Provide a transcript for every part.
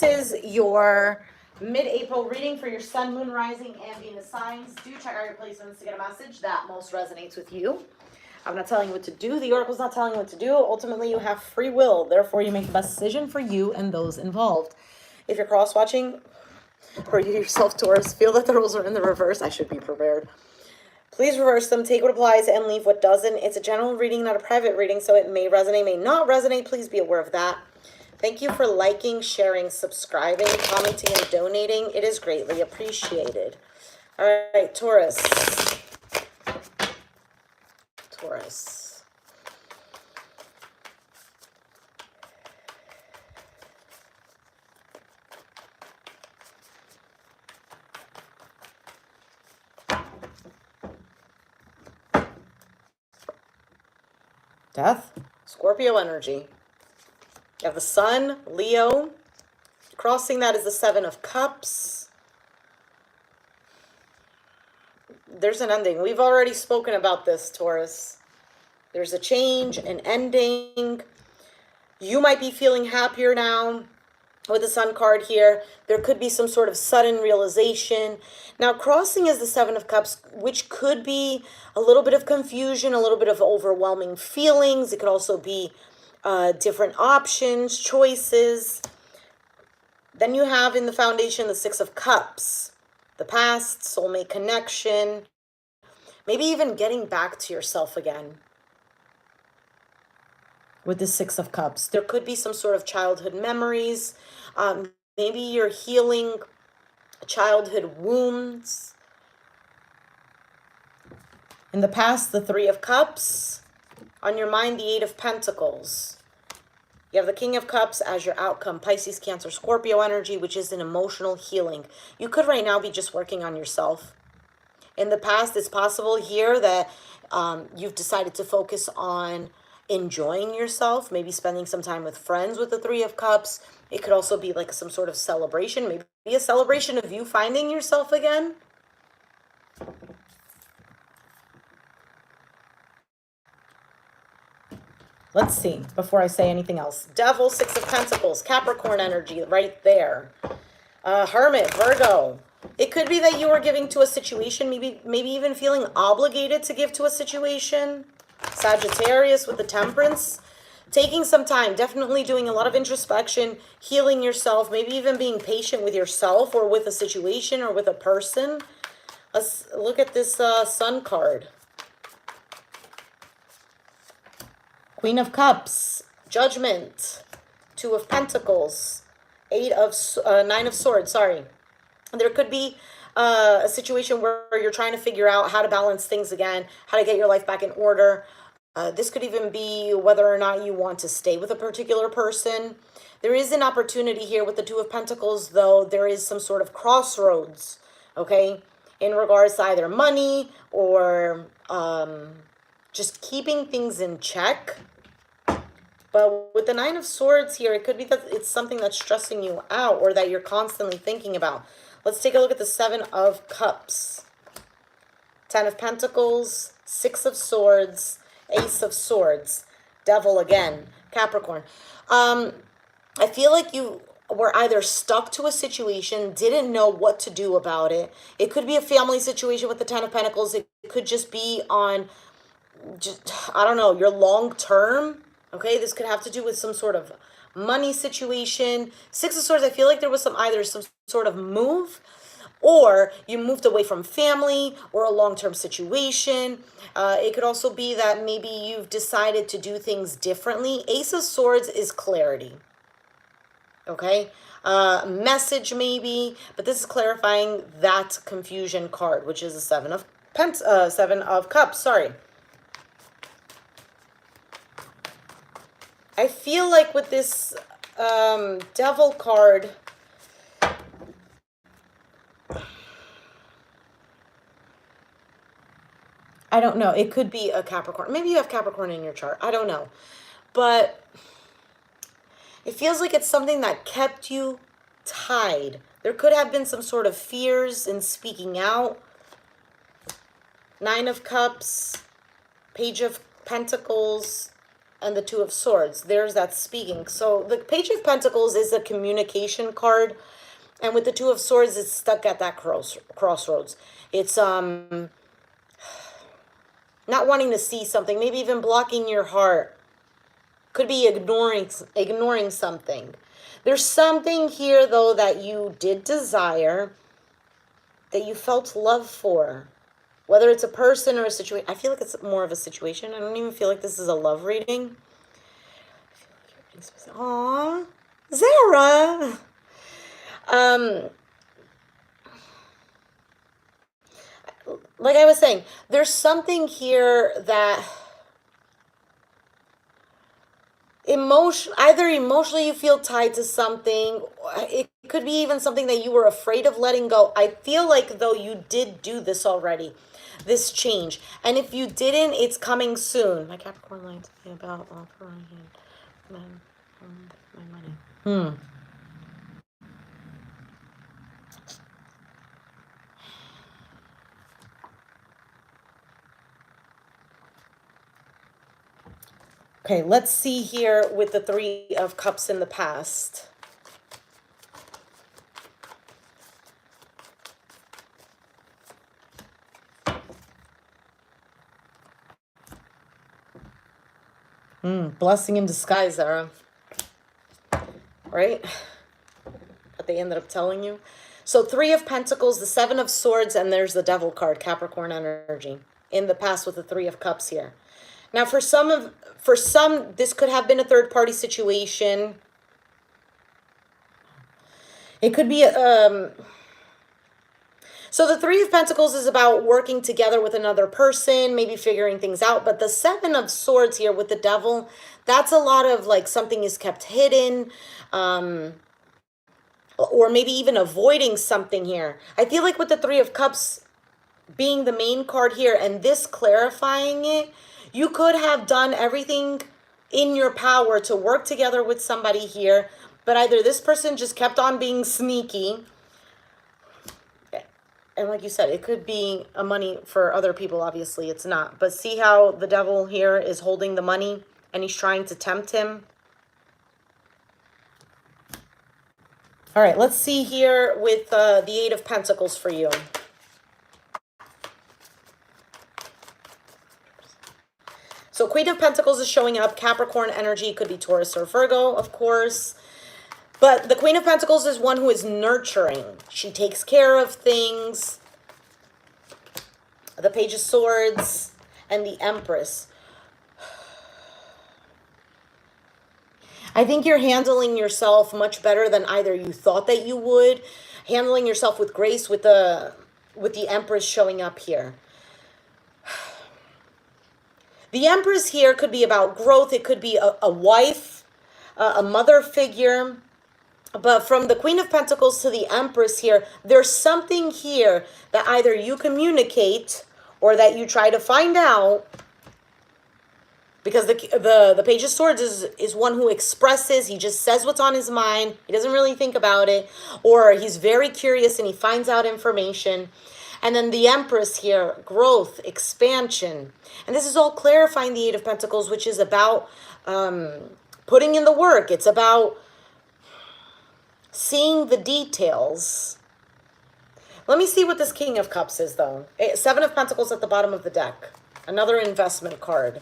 is your mid-April reading for your sun, moon, rising, and Venus signs. Do check out your placements to get a message that most resonates with you. I'm not telling you what to do. The oracle's not telling you what to do. Ultimately, you have free will. Therefore, you make the best decision for you and those involved. If you're cross-watching, or you yourself, Taurus, feel that the rules are in the reverse, I should be prepared. Please reverse them, take what applies, and leave what doesn't. It's a general reading, not a private reading, so it may resonate, may not resonate. Please be aware of that. Thank you for liking, sharing, subscribing, commenting, and donating. It is greatly appreciated. All right, Taurus. Taurus. Death. Scorpio energy. You have the Sun, Leo. Crossing that is the Seven of Cups. There's an ending. We've already spoken about this, Taurus. There's a change, an ending. You might be feeling happier now with the Sun card here. There could be some sort of sudden realization. Now, crossing is the Seven of Cups, which could be a little bit of confusion, a little bit of overwhelming feelings. It could also be different options, choices. Then you have in the foundation the Six of Cups, the past, soulmate connection, maybe even getting back to yourself again. With the Six of Cups, there could be some sort of childhood memories. Maybe you're healing childhood wounds. In the past, the Three of Cups. On your mind, the Eight of Pentacles. You have the King of Cups as your outcome, Pisces, Cancer, Scorpio energy, which is an emotional healing. You could right now be just working on yourself. In the past, it's possible here that you've decided to focus on enjoying yourself, maybe spending some time with friends with the Three of Cups. It could also be like some sort of celebration, maybe a celebration of you finding yourself again. Let's see, before I say anything else. Devil, Six of Pentacles, Capricorn energy right there. Hermit, Virgo. It could be that you are giving to a situation, maybe even feeling obligated to give to a situation. Sagittarius with the Temperance. Taking some time, definitely doing a lot of introspection, healing yourself, maybe even being patient with yourself or with a situation or with a person. Let's look at this Sun card. Queen of Cups, Judgment, Two of Pentacles, Nine of Swords, sorry. There could be a situation where you're trying to figure out how to balance things again, how to get your life back in order. This could even be whether or not you want to stay with a particular person. There is an opportunity here with the Two of Pentacles, though. There is some sort of crossroads, okay, in regards to either money or just keeping things in check. But with the Nine of Swords here, it could be that it's something that's stressing you out or that you're constantly thinking about. Let's take a look at the Seven of Cups. Ten of Pentacles, Six of Swords, Ace of Swords, Devil again, Capricorn. I feel like you were either stuck to a situation, didn't know what to do about it. It could be a family situation with the Ten of Pentacles. It could just be on, I don't know, your long term. Okay, this could have to do with some sort of money situation. Six of Swords, I feel like there was either some sort of move, or you moved away from family or a long-term situation. It could also be that maybe you've decided to do things differently. Ace of Swords is clarity. Okay, message maybe, but this is clarifying that confusion card, which is a Seven of Cups. Sorry. I feel like with this Devil card, I don't know. It could be a Capricorn. Maybe you have Capricorn in your chart. I don't know. But it feels like it's something that kept you tied. There could have been some sort of fears in speaking out. Nine of Cups, Page of Pentacles, and the Two of Swords. There's that speaking. So the Page of Pentacles is a communication card. And with the Two of Swords, it's stuck at that crossroads. It's not wanting to see something, maybe even blocking your heart. Could be ignoring something. There's something here, though, that you did desire, that you felt love for. Whether it's a person or a situation. I feel like it's more of a situation. I don't even feel like this is a love reading. Aww. Zara! Like I was saying, there's something here that either emotionally you feel tied to something. It could be even something that you were afraid of letting go. I feel like though you did do this already, this change. And if you didn't, it's coming soon. My Capricorn line to me about offering my money. Okay, let's see here with the Three of Cups in the past. Blessing in disguise, Zara. Right? What they ended up telling you. So Three of Pentacles, the Seven of Swords, and there's the Devil card, Capricorn energy. In the past with the Three of Cups here. Now for some, this could have been a third-party situation. It could be so the Three of Pentacles is about working together with another person, maybe figuring things out. But the Seven of Swords here with the Devil, that's a lot of like something is kept hidden, or maybe even avoiding something here. I feel like with the Three of Cups being the main card here and this clarifying it, you could have done everything in your power to work together with somebody here, but either this person just kept on being sneaky. And like you said, it could be a money for other people. Obviously, it's not. But see how the Devil here is holding the money and he's trying to tempt him. All right, let's see here with the Eight of Pentacles for you. So Queen of Pentacles is showing up. Capricorn energy, could be Taurus or Virgo, of course. But the Queen of Pentacles is one who is nurturing. She takes care of things. The Page of Swords and the Empress. I think you're handling yourself much better than either you thought that you would. Handling yourself with grace with the Empress showing up here. The Empress here could be about growth. It could be a wife, a mother figure. But from the Queen of Pentacles to the Empress here, there's something here that either you communicate or that you try to find out. Because the Page of Swords is one who expresses. He just says what's on his mind. He doesn't really think about it. Or he's very curious and he finds out information. And then the Empress here, growth, expansion. And this is all clarifying the Eight of Pentacles, which is about putting in the work. It's about seeing the details. Let me see what this King of Cups is, though. Seven of Pentacles at the bottom of the deck. Another investment card.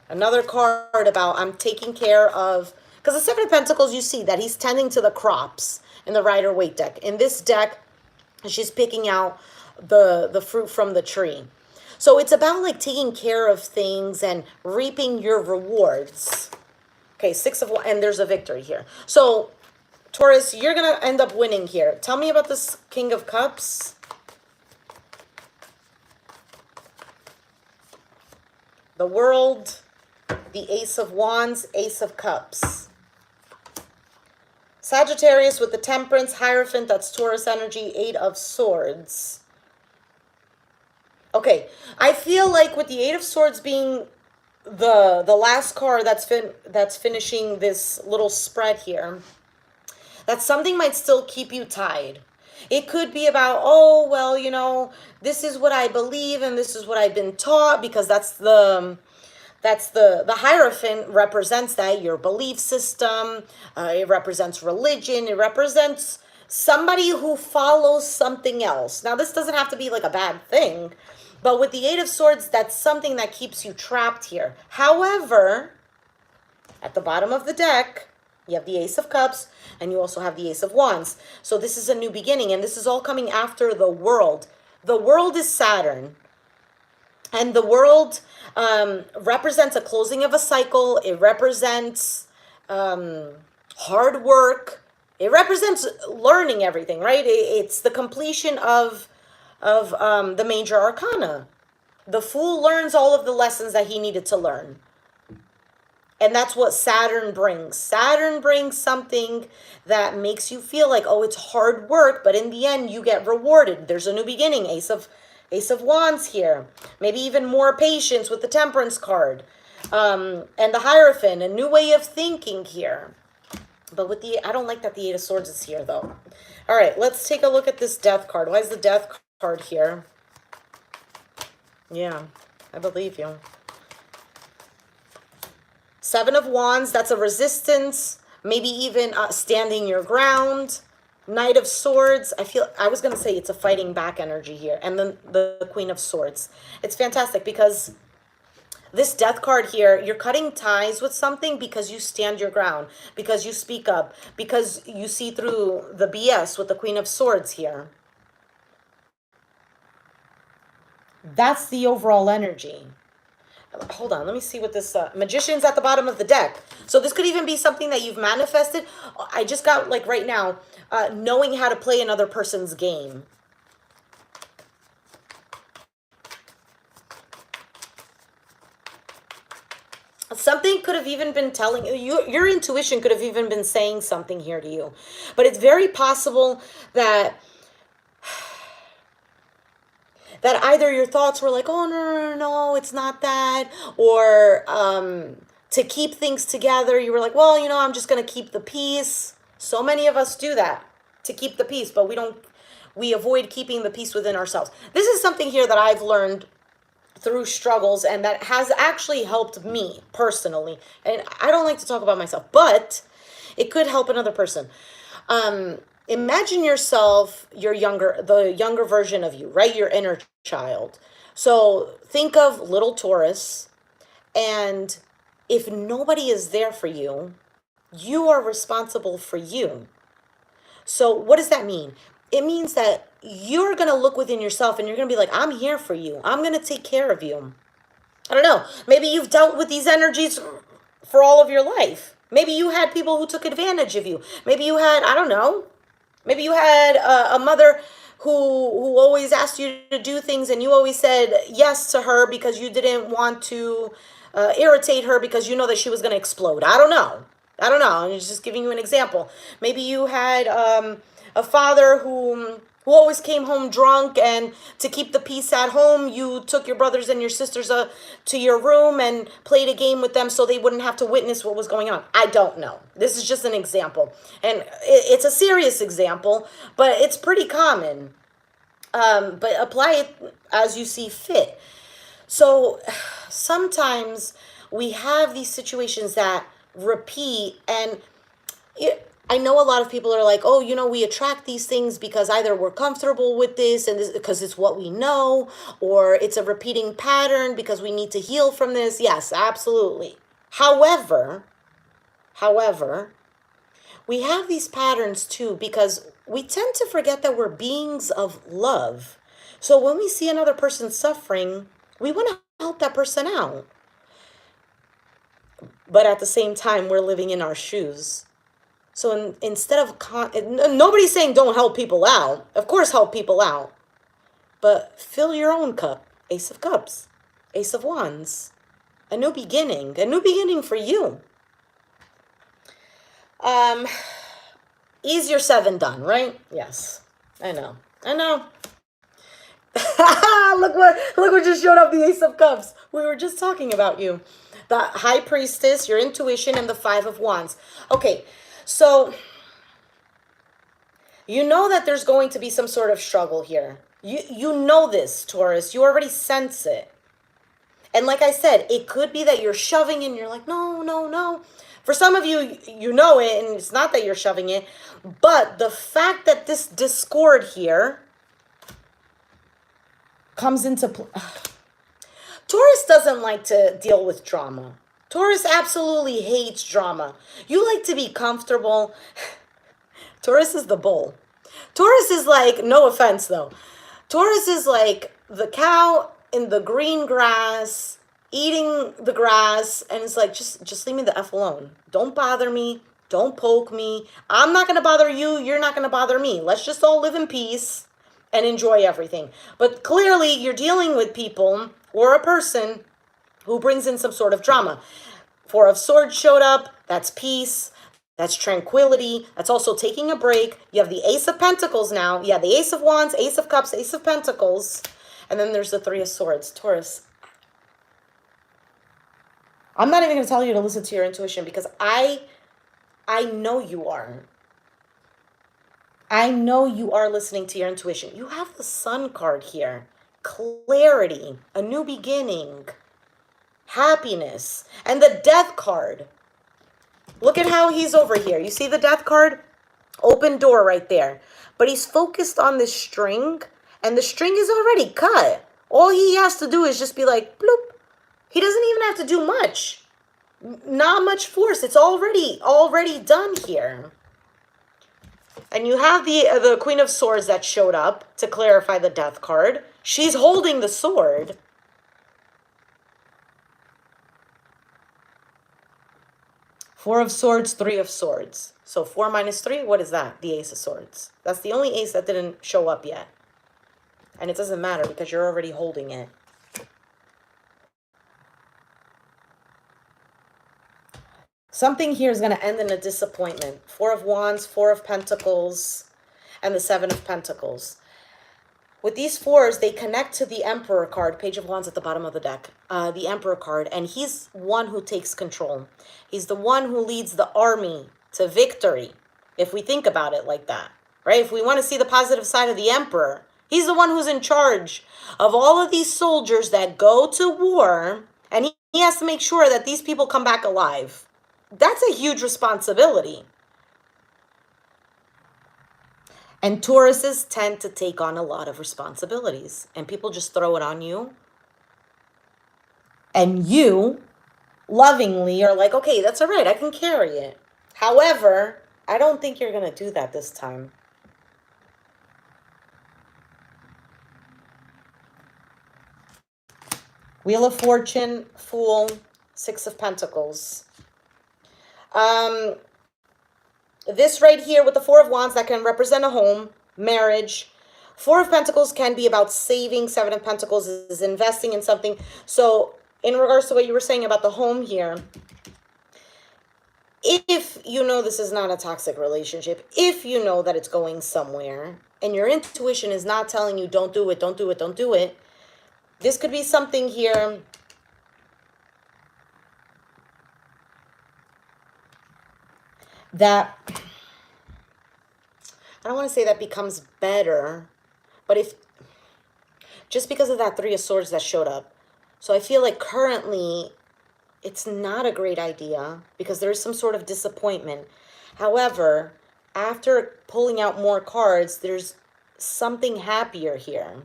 Another card about I'm taking care of... Because the Seven of Pentacles, you see that he's tending to the crops in the Rider-Waite deck. In this deck, she's picking out the fruit from the tree. So it's about like taking care of things and reaping your rewards. Okay, Six of Wands, and there's a victory here. So Taurus, you're going to end up winning here. Tell me about this King of Cups. The World, the Ace of Wands, Ace of Cups. Sagittarius with the Temperance, Hierophant, that's Taurus energy, Eight of Swords. Okay, I feel like with the Eight of Swords being the last card that's finishing this little spread here, that something might still keep you tied. It could be about, oh, well, you know, this is what I believe and this is what I've been taught, because that's the That's the Hierophant represents that, your belief system. It represents religion. It represents somebody who follows something else. Now, this doesn't have to be like a bad thing, but with the Eight of Swords, that's something that keeps you trapped here. However, at the bottom of the deck, you have the Ace of Cups, and you also have the Ace of Wands. So this is a new beginning, and this is all coming after the world. The world is Saturn. And the world represents a closing of a cycle. It represents hard work. It represents learning everything, right? It's the completion of the major arcana. The Fool learns all of the lessons that he needed to learn. And that's what Saturn brings. Saturn brings something that makes you feel like, oh, it's hard work, but in the end, you get rewarded. There's a new beginning. Ace of Wands here. Maybe even more patience with the Temperance card. And the Hierophant, a new way of thinking here. But with I don't like that the Eight of Swords is here, though. All right, let's take a look at this Death card. Why is the Death card here? Yeah, I believe you. Seven of Wands, that's a resistance, maybe even standing your ground. Knight of Swords, I was going to say it's a fighting back energy here. And then the Queen of Swords. It's fantastic because this Death card here, you're cutting ties with something because you stand your ground, because you speak up, because you see through the BS with the Queen of Swords here. That's the overall energy. Hold on, let me see what this Magician's at the bottom of the deck. So this could even be something that you've manifested. I just got, like, right now, knowing how to play another person's game. Something could have even been telling you, your intuition could have even been saying something here to you. But it's very possible that either your thoughts were like, oh, no, it's not that. Or to keep things together, you were like, well, I'm just going to keep the peace. So many of us do that, to keep the peace, but we avoid keeping the peace within ourselves. This is something here that I've learned through struggles and that has actually helped me personally. And I don't like to talk about myself, but it could help another person. Imagine yourself, the younger version of you, right? Your inner child. So think of little Taurus, and if nobody is there for you, you are responsible for you. So what does that mean? It means that you're going to look within yourself and you're going to be like, I'm here for you. I'm going to take care of you. I don't know. Maybe you've dealt with these energies for all of your life. Maybe you had people who took advantage of you. Maybe you had, I don't know. Maybe you had a mother who always asked you to do things and you always said yes to her because you didn't want to irritate her because you know that she was going to explode. I don't know. I'm just giving you an example. Maybe you had a father who always came home drunk, and to keep the peace at home, you took your brothers and your sisters to your room and played a game with them so they wouldn't have to witness what was going on. I don't know. This is just an example. And it's a serious example, but it's pretty common. But apply it as you see fit. So sometimes we have these situations that repeat, and I know a lot of people are like, oh, we attract these things because either we're comfortable with this and this because it's what we know, or it's a repeating pattern because we need to heal from this. Yes, absolutely. However, we have these patterns too because we tend to forget that we're beings of love. So when we see another person suffering, we want to help that person out. But at the same time, we're living in our shoes. So instead of, nobody's saying don't help people out. Of course, help people out. But fill your own cup. Ace of Cups. Ace of Wands. A new beginning. A new beginning for you. Easier said than done, right? Yes. I know. Look what just showed up, the Ace of Cups. We were just talking about you. The High Priestess, your intuition, and the Five of Wands. Okay, so you know that there's going to be some sort of struggle here. You know this, Taurus. You already sense it. And like I said, it could be that you're shoving and you're like, no, no, no. For some of you, you know it, and it's not that you're shoving it, but the fact that this discord here comes into play. Taurus doesn't like to deal with drama. Taurus absolutely hates drama. You like to be comfortable. Taurus is the bull. Taurus is like, no offense though, Taurus is like the cow in the green grass, eating the grass, and it's like, just leave me the F alone. Don't bother me. Don't poke me. I'm not gonna bother you. You're not gonna bother me. Let's just all live in peace and enjoy everything. But clearly you're dealing with people or a person who brings in some sort of drama. Four of Swords showed up. That's peace. That's tranquility. That's also taking a break. You have the Ace of Pentacles now. You have the Ace of Wands, Ace of Cups, Ace of Pentacles. And then there's the Three of Swords. Taurus, I'm not even going to tell you to listen to your intuition because I know you are. I know you are listening to your intuition. You have the Sun card here. Clarity, a new beginning, happiness, and the Death card. Look at how he's over here. You see the Death card? Open door right there. But he's focused on this string, and the string is already cut. All he has to do is just be like, bloop. He doesn't even have to do much. Not much force. It's already done here. And you have the Queen of Swords that showed up to clarify the Death card. She's holding the sword. Four of Swords, Three of Swords. So 4 minus 3, what is that? The Ace of Swords. That's the only ace that didn't show up yet. And it doesn't matter because you're already holding it. Something here is going to end in a disappointment. Four of Wands, Four of Pentacles, and the Seven of Pentacles. With these fours, they connect to the Emperor card, Page of Wands at the bottom of the deck, the Emperor card, and he's one who takes control. He's the one who leads the army to victory, if we think about it like that, right? If we want to see the positive side of the Emperor, he's the one who's in charge of all of these soldiers that go to war, and he has to make sure that these people come back alive. That's a huge responsibility. And Tauruses tend to take on a lot of responsibilities. And people just throw it on you. And you lovingly are like, okay, that's all right. I can carry it. However, I don't think you're going to do that this time. Wheel of Fortune, Fool, Six of Pentacles. This right here with the Four of Wands, that can represent a home, marriage. Four of Pentacles can be about saving. Seven of Pentacles is investing in something. So in regards to what you were saying about the home here, if you know this is not a toxic relationship, if you know that it's going somewhere, and your intuition is not telling you don't do it, don't do it, don't do it, this could be something here that, I don't want to say that becomes better, but if, just because of that Three of Swords that showed up. So I feel like currently it's not a great idea because there's some sort of disappointment. However, after pulling out more cards, there's something happier here.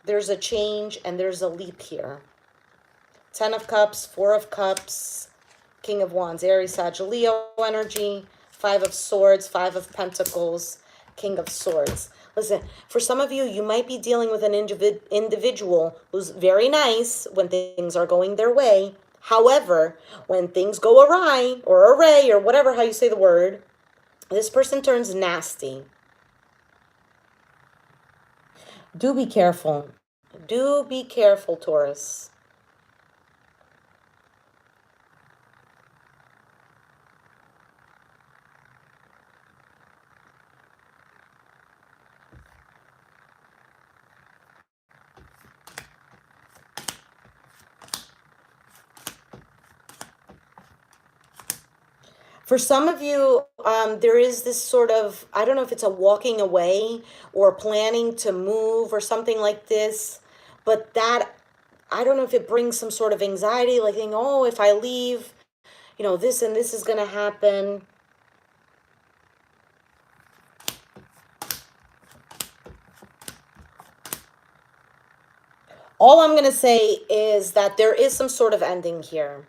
There's a change and there's a leap here. Ten of Cups, Four of Cups, King of Wands, Aries, Sag, Leo energy, Five of Swords, Five of Pentacles, King of Swords. Listen, for some of you, you might be dealing with an individual who's very nice when things are going their way. However, when things go awry or array or whatever, how you say the word, this person turns nasty. Do be careful. Do be careful, Taurus. For some of you, there is this sort of, I don't know if it's a walking away or planning to move or something like this, but that, I don't know if it brings some sort of anxiety, like thinking, oh, if I leave, this and this is going to happen. All I'm going to say is that there is some sort of ending here.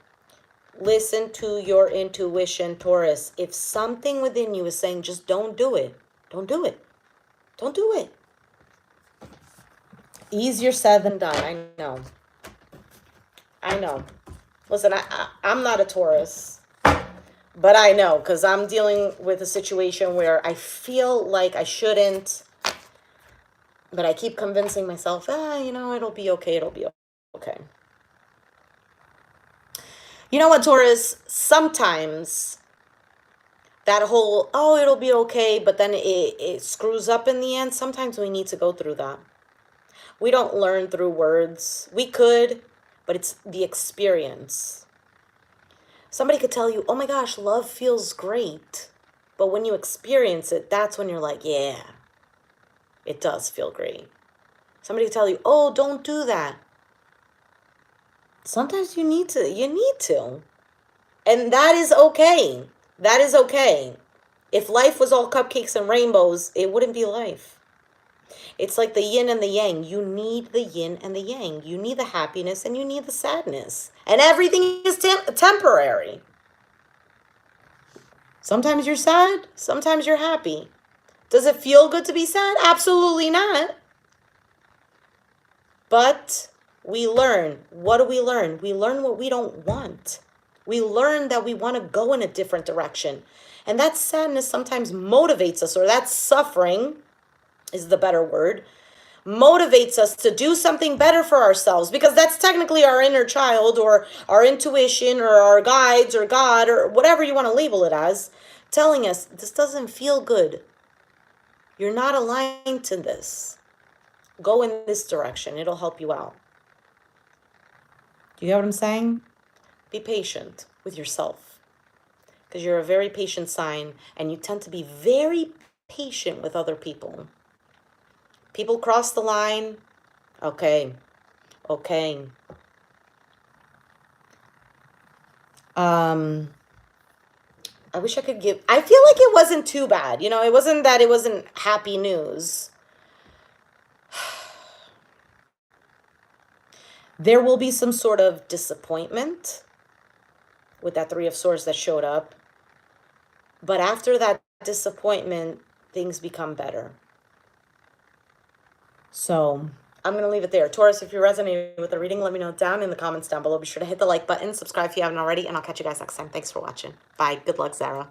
Listen to your intuition, Taurus. If something within you is saying, just don't do it, don't do it, don't do it. Easier said than done. I know. I know. Listen, I'm not a Taurus, but I know because I'm dealing with a situation where I feel like I shouldn't, but I keep convincing myself, it'll be okay. It'll be okay. You know what, Taurus? Sometimes that whole, oh, it'll be okay, but then it screws up in the end. Sometimes we need to go through that. We don't learn through words. We could, but it's the experience. Somebody could tell you, oh my gosh, love feels great. But when you experience it, that's when you're like, yeah, it does feel great. Somebody could tell you, oh, don't do that. Sometimes you need to. And that is okay. That is okay. If life was all cupcakes and rainbows, it wouldn't be life. It's like the yin and the yang. You need the yin and the yang. You need the happiness and you need the sadness. And everything is temporary. Sometimes you're sad. Sometimes you're happy. Does it feel good to be sad? Absolutely not. But we learn. What do we learn? We learn what we don't want. We learn that we want to go in a different direction. And that sadness sometimes motivates us, or that suffering is the better word, motivates us to do something better for ourselves, because that's technically our inner child or our intuition or our guides or God or whatever you want to label it as, telling us this doesn't feel good. You're not aligned to this. Go in this direction. It'll help you out. Do you get what I'm saying? Be patient with yourself, because you're a very patient sign and you tend to be very patient with other people. People cross the line. Okay. I wish I could give, I feel like it wasn't too bad. It wasn't that it wasn't happy news. There will be some sort of disappointment with that Three of Swords that showed up. But after that disappointment, things become better. So I'm going to leave it there. Taurus, if you're resonating with the reading, let me know down in the comments down below. Be sure to hit the like button, subscribe if you haven't already, and I'll catch you guys next time. Thanks for watching. Bye. Good luck, Zara.